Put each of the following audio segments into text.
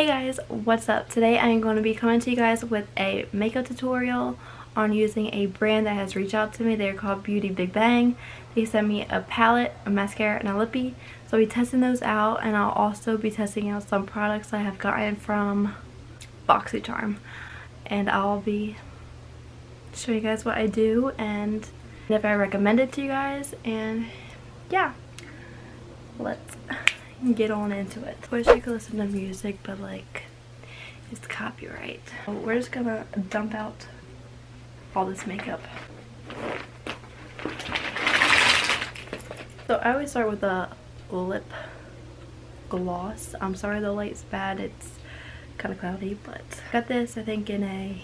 Hey guys, what's up? Today I'm going to be coming to you guys with a makeup tutorial on using a brand that has reached out to me. They're called Beauty Big Bang. They sent me a palette, a mascara, and a lippy. So I'll be testing those out, and I'll also be testing out some products I have gotten from BoxyCharm. And I'll be showing you guys what I do and if I recommend it to you guys. And yeah, let's get on into it. I wish I could listen to music, but like, it's copyright. So we're just gonna dump out all this makeup. So I always start with a lip gloss. I'm sorry the light's bad, it's kind of cloudy, but I got this I think in a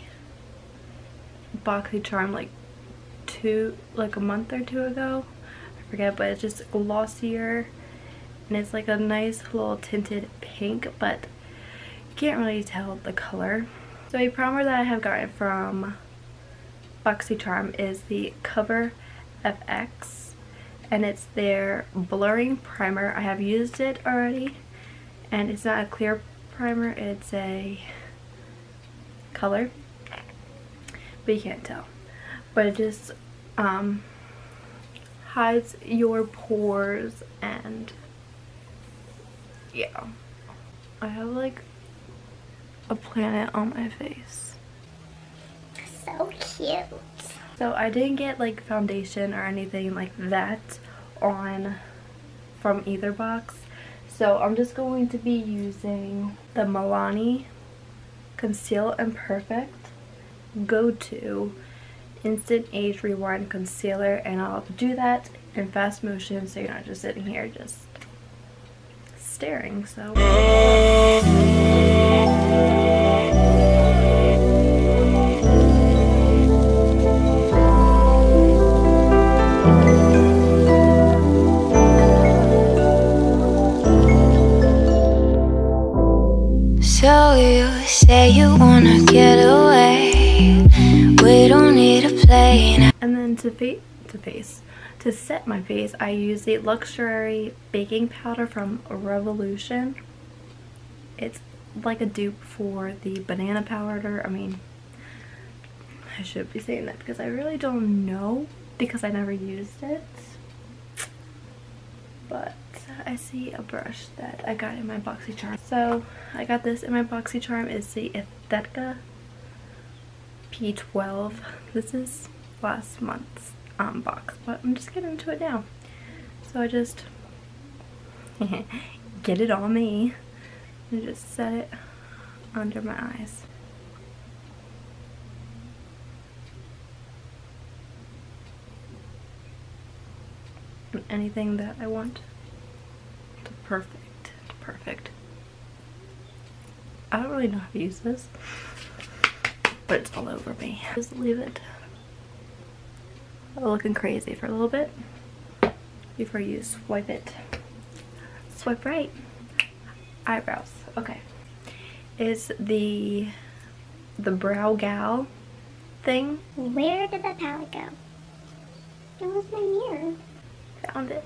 BoxyCharm like a month or two ago. I forget, but it's just glossier. And it's like a nice little tinted pink, but you can't really tell the color. So a primer that I have gotten from BoxyCharm is the Cover FX, and it's their blurring primer. I have used it already, and it's not a clear primer, it's a color, but you can't tell. But it just hides your pores, and yeah, I have like a planet on my face. So cute. So I didn't get like foundation or anything like that on from either box. So I'm just going to be using the Milani Conceal and Perfect Go-To Instant Age Rewind Concealer, and I'll do that in fast motion so you're not just sitting here just staring. So So you say you wanna get away. We don't need a plane. and then to set my face, I use the Luxury baking powder from Revolution. It's like a dupe for the banana powder. I mean, I should be saying that because I really don't know because I never used it. But I see a brush that I got in my BoxyCharm. So I got this in my BoxyCharm. It's the Aesthetica P12. This is last month's box, but I'm just getting into it now. So I just get it on me and just set it under my eyes. And anything that I want to perfect. I don't really know how to use this, but it's all over me. Just leave it looking crazy for a little bit before you swipe it. Swipe right. Eyebrows. Okay. Is the Brow Gal thing. Where did the palette go? It was my mirror. Found it.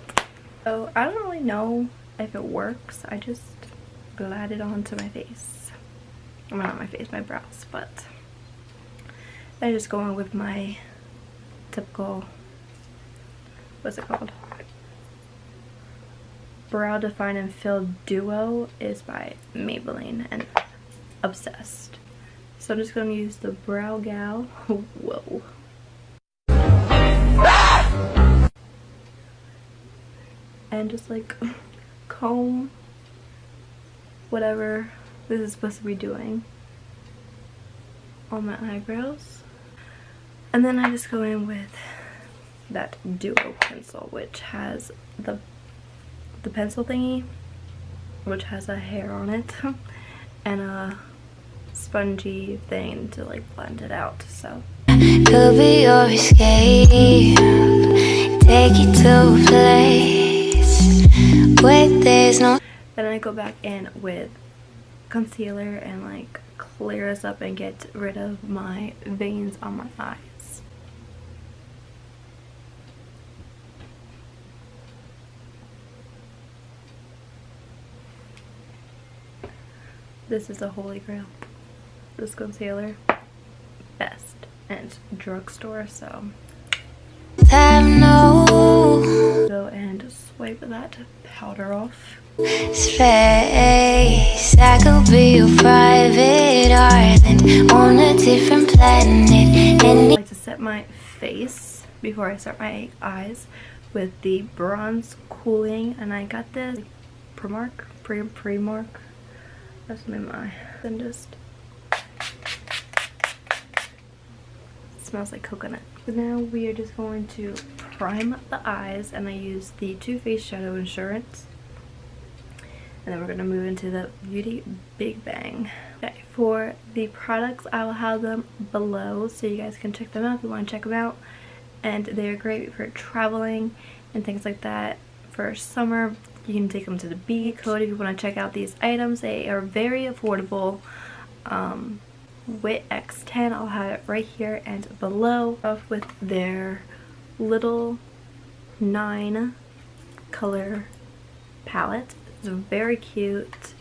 So I don't really know if it works. I just glad it onto my face. Well, not my face, my brows, but I just go on with my typical, what's it called? Brow Define and Fill Duo is by Maybelline and Obsessed. So I'm just going to use the Brow Gal. Whoa. And just like comb whatever this is supposed to be doing on my eyebrows. And then I just go in with that Duo pencil, which has the pencil thingy, which has a hair on it, and a spongy thing to like blend it out. So Could be your escape. Take you to a place where there's no. then I go back in with concealer and like clear this up and get rid of my veins on my eyes. This is a holy grail. This concealer, best, and it's drugstore, so go and swipe that powder off. Space, I could be your private island on a different planet. I like to set my face before I start my eyes with the bronze cooling, and I got this Primark, that's my eye. Then just smells like coconut. So now we are just going to prime the eyes, and I use the Too Faced Shadow Insurance. And then we're going to move into the Beauty Big Bang. Okay, for the products, I will have them below so you guys can check them out if you want to check them out. And they're great for traveling and things like that. For summer, you can take them to the beach. Code if you want to check out these items. They are very affordable. Wit X10, I'll have it right here and below. Off with their little 9 color palette. It's very cute.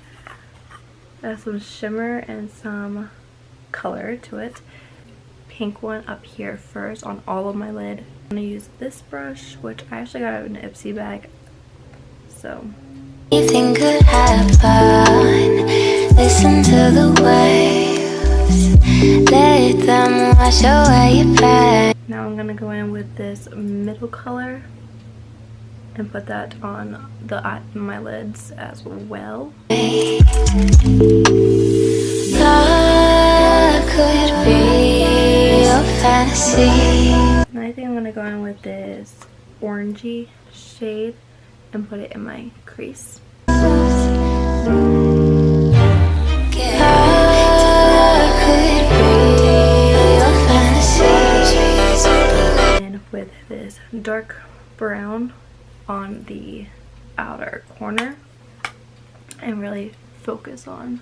Has some shimmer and some color to it. Pink one up here first on all of my lid. I'm gonna use this brush, which I actually got out of an IPSY bag. So anything could happen. Listen to the waves. Let them wash away your pain. now I'm gonna go in with this middle color and put that on my lids as well. Love could be your fantasy. And I think I'm gonna go in with this orangey shade and put it in my crease. Love could be your fantasy. And with this dark brown on the outer corner and really focus on.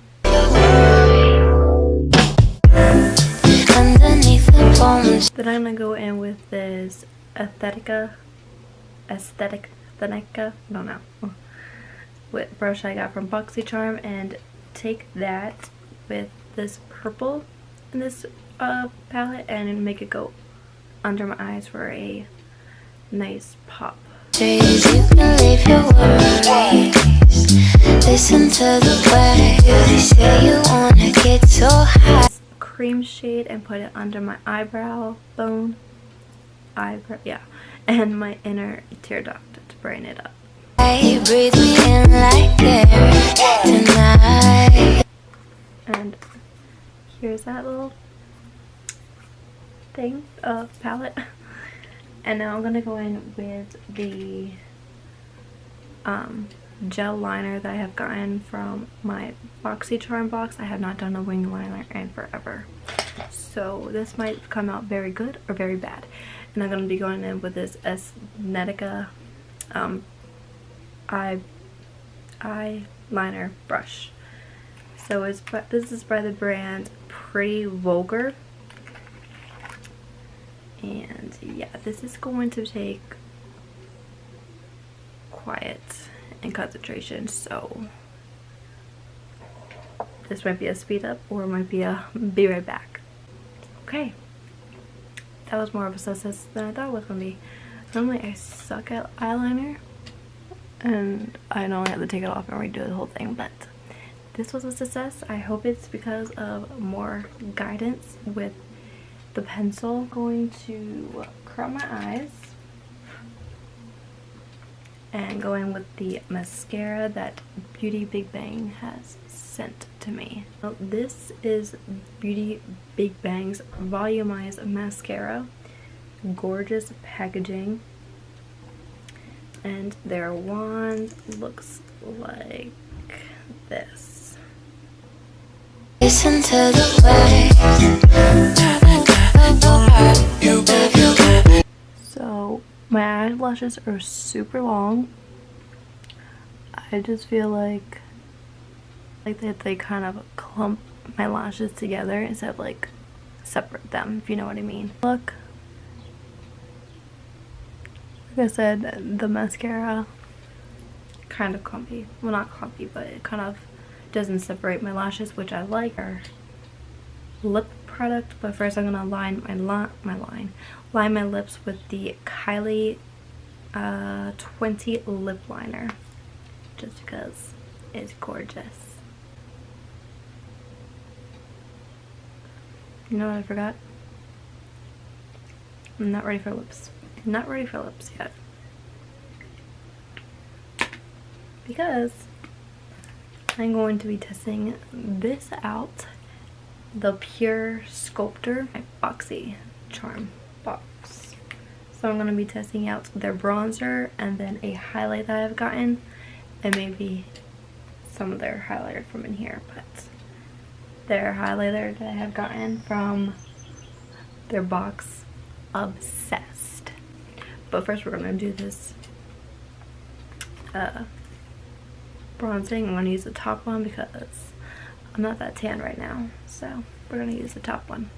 Underneath the bones. Then I'm gonna go in with this aesthetica, I don't know, with brush I got from BoxyCharm, and take that with this purple in this palette and make it go under my eyes for a nice pop. You can leave your worries. Listen to the way they say you wanna get so high. Cream shade and put it under my eyebrow bone, and my inner tear duct to brighten it up. Hey, breathe me in like air tonight. And here's that little thing, palette. And now I'm gonna go in with the gel liner that I have gotten from my BoxyCharm box. I have not done a wing liner in forever, so this might come out very good or very bad. And I'm gonna be going in with this Aesthetica eyeliner brush. So this is by the brand Pretty Vulgar. And yeah, this is going to take quiet and concentration, so this might be a speed up or it might be a be right back. Okay, that was more of a success than I thought it was going to be. Normally I suck at eyeliner and I know I have to take it off and redo the whole thing, but this was a success. I hope it's because of more guidance with the pencil. I'm going to curl my eyes and go in with the mascara that Beauty Big Bang has sent to me. Now, this is Beauty Big Bang's volumized mascara. Gorgeous packaging, and their wand looks like this. Listen to the way. So my eyelashes are super long. I just feel like they kind of clump my lashes together instead of like separate them, if you know what I mean. Look, like I said, the mascara kind of clumpy. Well, not clumpy, but it kind of doesn't separate my lashes, which I like. Our lip product, but first I'm gonna line my lips with the Kylie 20 lip liner, just because it's gorgeous. You know what I forgot? I'm not ready for lips. Not ready for lips yet. Because I'm going to be testing this out. The Pure Sculptor Boxy Charm box. So I'm going to be testing out their bronzer and then a highlight that I've gotten. And maybe some of their highlighter from in here. But their highlighter that I have gotten from their box. Obsessed. But first we're going to do this bronzing. I'm going to use the top one because I'm not that tan right now. So we're going to use the top one.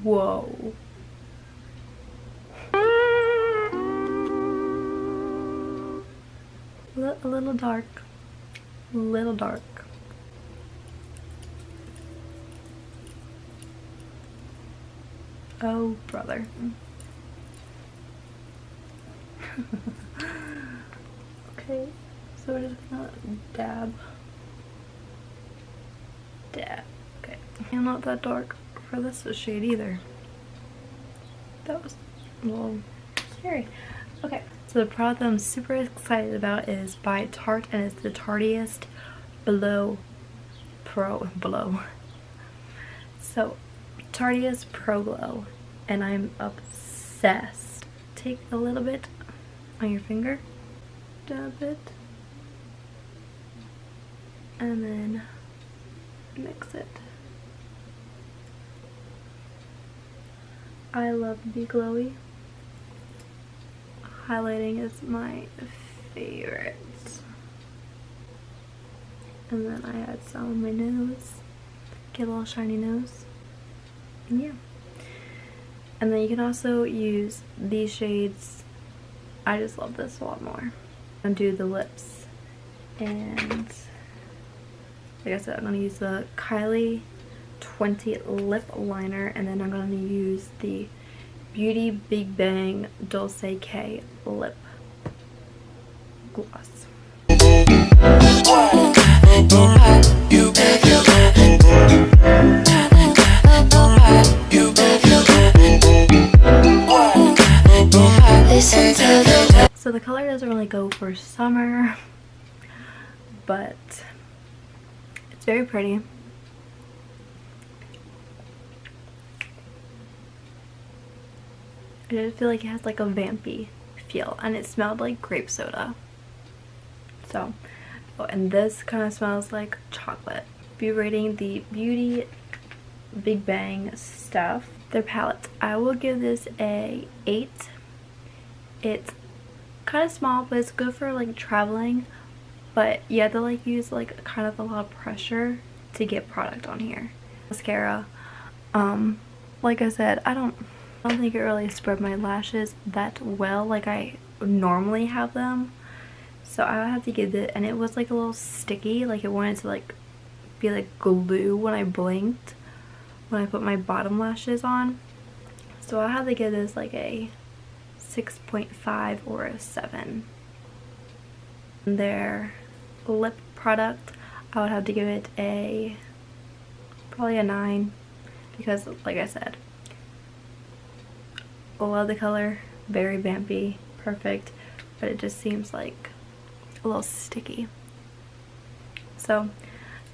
Whoa. A little dark. A little dark. Oh, brother. Okay, so we're just gonna dab. Okay. I'm not that dark for this shade either. That was a little scary. Okay, so the product that I'm super excited about is by Tarte, and it's the Tarteist Blow Pro. So, Tarteist Pro Glow, and I'm obsessed. Take a little bit on your finger, dab it, and then mix it. I love to be glowy. Highlighting is my favorite. And then I add some on my nose, get a little shiny nose. And yeah. And then you can also use these shades. I just love this a lot more. And do the lips. And like I said, I'm going to use the Kylie 20 lip liner, and then I'm going to use the Beauty Big Bang Dulce K lip gloss. So the color doesn't really go for summer, but it's very pretty. I just feel like it has like a vampy feel, and it smelled like grape soda. So, oh, and this kind of smells like chocolate. Be rating the Beauty Big Bang stuff. Their palette, I will give this a 8. It's kind of small, but it's good for like traveling, but you have to like use like kind of a lot of pressure to get product on here. Mascara, like I said, I don't think it really spread my lashes that well like I normally have them, so I have to give it, and it was like a little sticky, like it wanted to like be like glue when I blinked when I put my bottom lashes on, so I have to give this like a 6.5 or a 7. Their lip product, I would have to give it a probably a 9, because like I said, I love the color, very vampy, perfect, but it just seems like a little sticky. So,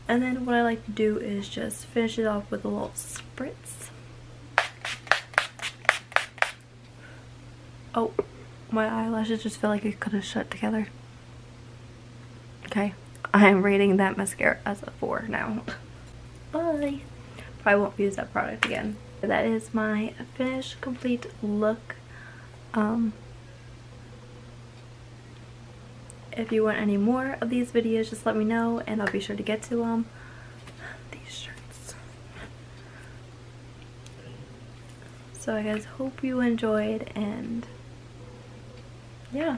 and then what I like to do is just finish it off with a little spritz. Oh, my eyelashes just feel like it could have shut together. Okay, I am rating that mascara as a 4 now. Bye. Probably won't use that product again. That is my finished, complete look. If you want any more of these videos, just let me know, and I'll be sure to get to them. These shirts. So I guys hope you enjoyed, and yeah,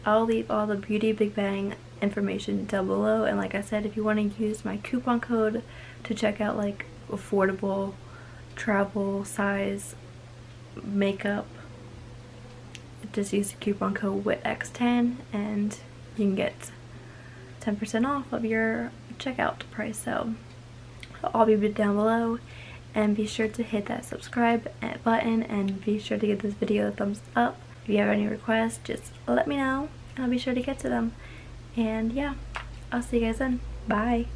I'll leave all the Beauty Big Bang information down below, and like I said, if you want to use my coupon code to check out like affordable travel size makeup, just use the coupon code WITX10 and you can get 10% off of your checkout price. So I'll be down below, and be sure to hit that subscribe button, and be sure to give this video a thumbs up. If you have any requests, just let me know and I'll be sure to get to them. And yeah, I'll see you guys then. Bye.